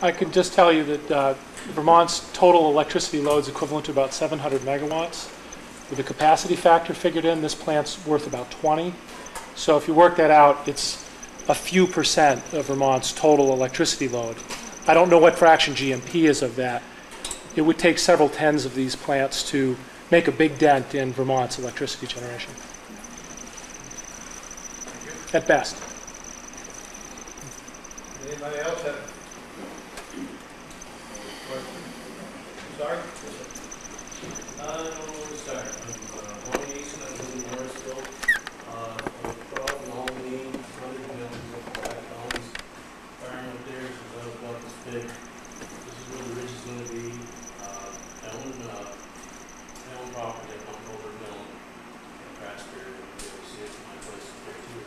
I can just tell you that Vermont's total electricity load is equivalent to about 700 megawatts. With the capacity factor figured in, this plant's worth about 20. So if you work that out, it's a few percent of Vermont's total electricity load. I don't know what fraction GMP is of that. It would take several tens of these plants to make a big dent in Vermont's electricity generation. At best. Anybody else have questions? Sorry? I don't know where to start. I'm Bonnie Easton, I live in Morrisville. I'm from Albany, 100 million of black bones. Farm up there is about this big. This is where the ridge is going to be. I own property up on Over Hill in Craftsbury. You'll be able to see it from my place up there too.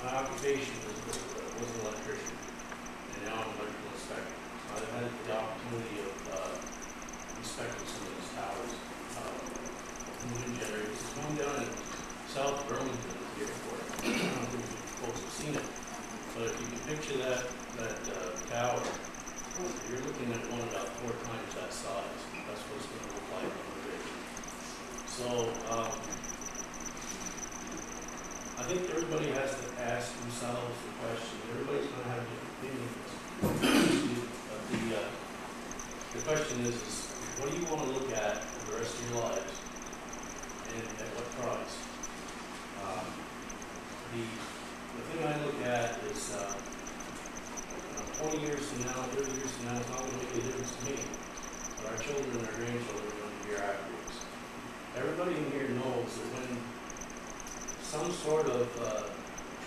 My occupation was an electrician, and now I'm an electrical inspector. I've had the opportunity of inspecting some of these towers, wind generators. There's one down in South Burlington at the airport. I don't know if you folks have seen it, but if you can picture that tower, you're looking at one about 4 times that size. That's what it's going to look like on the ridge. So I think everybody has to ask themselves the question. Everybody's going to have different opinions. The question is, what do you want to look at for the rest of your lives, and at what price? The thing I look at is 20 years from now, 30 years from now, it's not going to make a difference to me, but our children and our grandchildren are going to be here afterwards. Everybody in here knows that when some sort of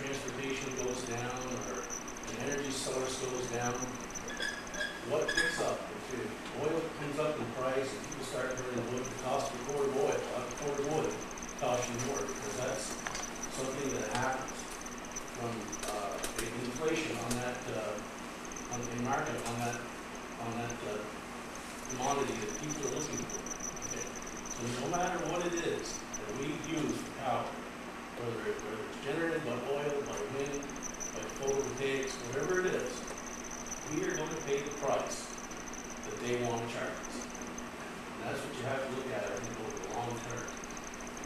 transportation goes down or an energy source goes down, what picks up? If oil comes up in price and people start burning wood, the cost of a quart of wood costs you more, because that's something that happens from inflation on that in market on that commodity that people are looking for. Okay? So no matter what it is that we use for power, whether it's generated by oil, by wind, by photovoltaics, whatever it is, we are going to pay the price that they want to charge us. And that's what you have to look at, I think, over the long term.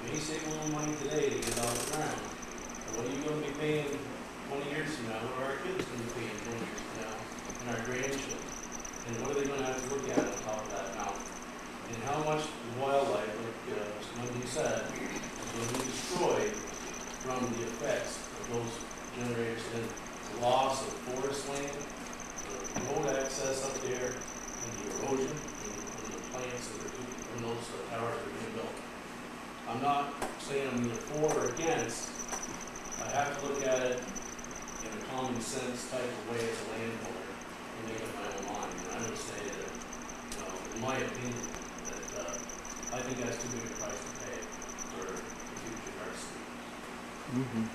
You may save a little money today to get off the ground, but what are you going to be paying 20 years from now? What are our kids going to be paying 20 years from now? And our grandchildren? And what are they going to have to look at on top of that mountain? And how much wildlife, like somebody said, is going to be destroyed from the effects of those generators, and the loss of forest land, the road access up there, and the erosion, and the plants that are from those towers that are being built. I'm not saying I'm either for or against. I have to look at it in a common sense type of way as a landowner and make up my own mind. And I would say that, in my opinion, that I think that's too big a price to pay for the future of our city. Mm-hmm.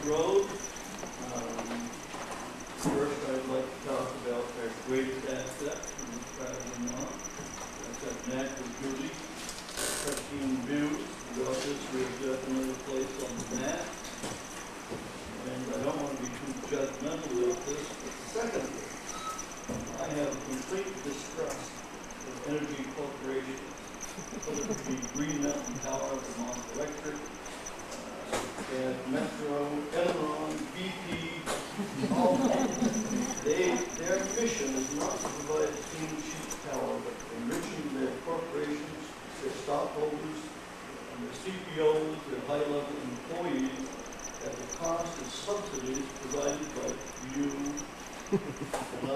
Road. First, I'd like to talk about our greatest asset in this part of Vermont. That's our natural beauty, pristine views. The office is definitely a place on the map. And I don't want to be too judgmental with this, but secondly, I have a complete distrust of energy corporations, whether it be Green Mountain Power, Vermont Electric, Metro, Enron, BP, all their mission is not to provide clean, cheap power, but enriching their corporations, their stockholders, and their CPOs, their high-level employees at the cost of subsidies provided by you and I.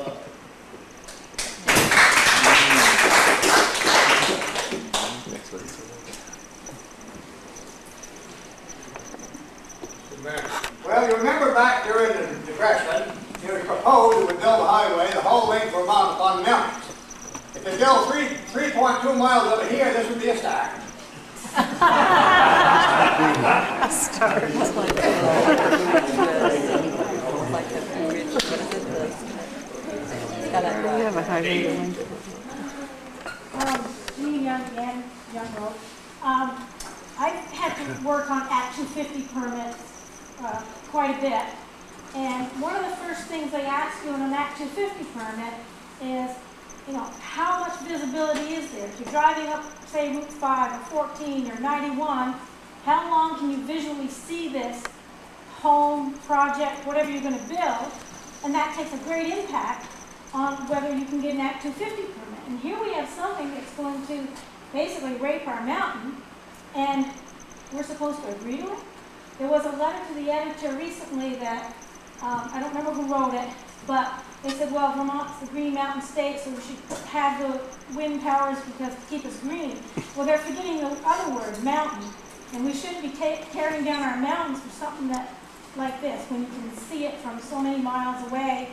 Well, you remember back during the Depression, it was proposed it would build a highway the whole length of Vermont upon the mountains. If they built 3.2 miles over here, this would be a start. We have a highway going. Young and Young Road. I've had to work on Act 250 permits quite a bit. And one of the first things they ask you in an Act 250 permit is, you know, how much visibility is there? If you're driving up, say, Route 5 or 14 or 91, how long can you visually see this home, project, whatever you're going to build? And that takes a great impact on whether you can get an Act 250 permit. And here we have something that's going to basically rape our mountain, and we're supposed to agree to it? There was a letter to the editor recently that, I don't remember who wrote it, but they said, well, Vermont's the Green Mountain State, so we should have the wind powers because to keep us green. Well, they're forgetting the other words, mountain. And we shouldn't be tearing down our mountains for something that, like this, when you can see it from so many miles away.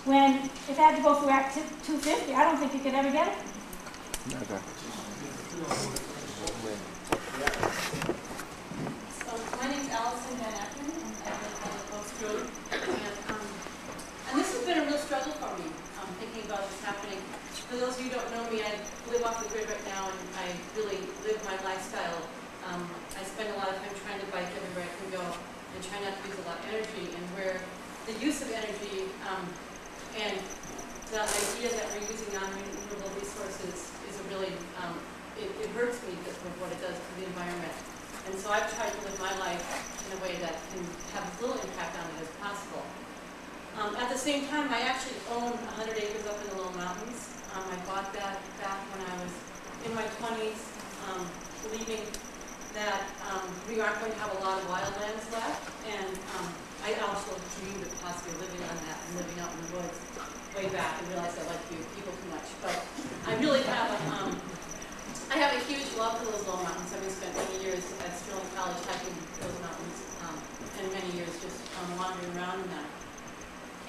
When if it had to go through Act 250, I don't think you could ever get it. Okay. So my name's Allison Van Acken, and I live on the Post Road. And this has been a real struggle for me, thinking about this happening. For those of you who don't know me, I live off the grid right now, and I really live my lifestyle. I spend a lot of time trying to bike everywhere I can go and try not to use a lot of energy. And where the use of energy and the idea that we're using non-renewable resources is a really, it hurts me with what it does to the environment. And so I've tried to live my life in a way that can have as little impact on it as possible. At the same time, I actually own 100 acres up in the Lowell Mountains. I bought that back when I was in my 20s, believing that we aren't going to have a lot of wildlands left. And I also dreamed of possibly living on that and living out in the woods way back and realized I like people too much. But I really have I have a huge love for those Lowell Mountains. Having spent many years at Sterling College hiking those mountains and many years just wandering around in them.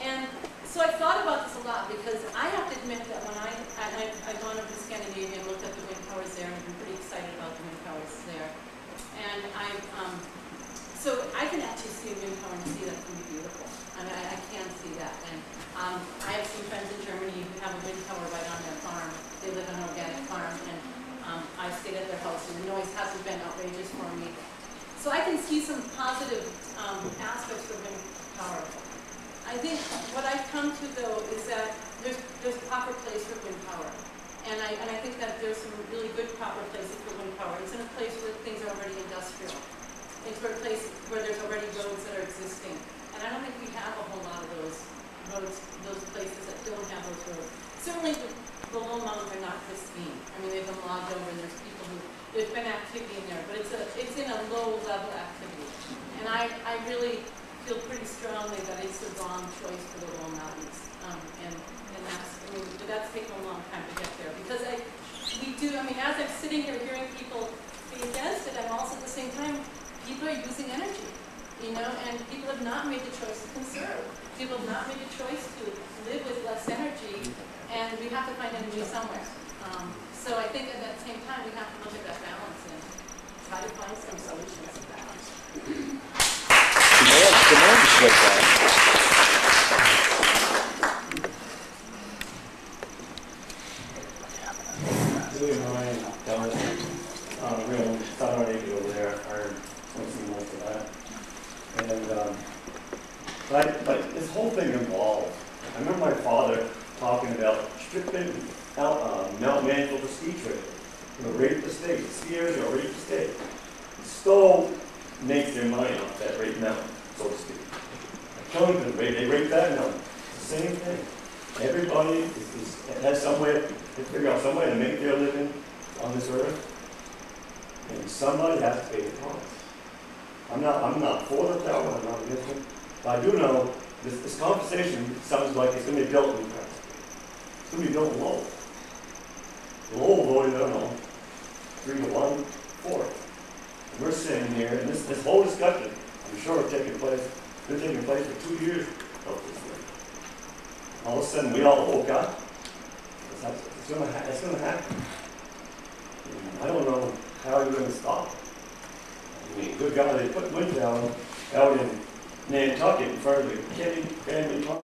And so I thought about this a lot because I have to admit that when I've gone over to Scandinavia and looked at the wind powers there and been pretty excited about the wind powers there. And so I can actually see a wind tower and see that it's going to be beautiful. I mean, I can see that. And I have some friends in Germany who have a wind tower right on their farm. They live on an organic farm, and I've stayed at their house, and the noise hasn't been outrageous for me. So I can see some positive aspects of wind power. I think what I've come to, though, is that there's a proper place for wind power. And I think that there's some really good proper places for wind power. It's in a place where things are already industrial. It's for a place where there's already roads that are existing. And I don't think we have a whole lot of those roads, those places that don't have those roads. Certainly the Lowell Mountains are not pristine. I mean, they've been logged over and there's been activity in there, but it's in a low level activity. And I really feel pretty strongly that it's the wrong choice for the Lowell Mountains. That's taken a long time to get there. Because as I'm sitting here hearing people be against it, I'm also at the same time, people are using energy, and people have not made the choice to conserve. People have not made the choice to live with less energy, and we have to find energy somewhere. So I think at that same time, we have to look at that balance and try to find some solutions to that. Really annoying down real southern acres over there. I've seen most of that. And but this whole thing involved. I remember my father talking about stripping out Mount Mansfield for ski trails. Rape the state. Skiers are rape the state. Stowe makes their money off that rape mountain, so to speak. Killington, they rape that mountain. It's the same thing. Everybody has some way to figure out some way to make their living on this earth, and somebody has to pay the cost. I'm not for the tower. I'm not against it. But I do know this conversation sounds like it's going to be built in Craftsbury. It's going to be built in Lowell. Lowell voted, I don't know, 3-1 for it. And we're sitting here, and this whole discussion, I'm sure, it's been taking place for 2 years of this thing. All of a sudden, we all woke up. It's going to happen. And I don't know how you're going to stop it. I mean, good God, they put wind tower out in Nantucket in front of the Kenny family.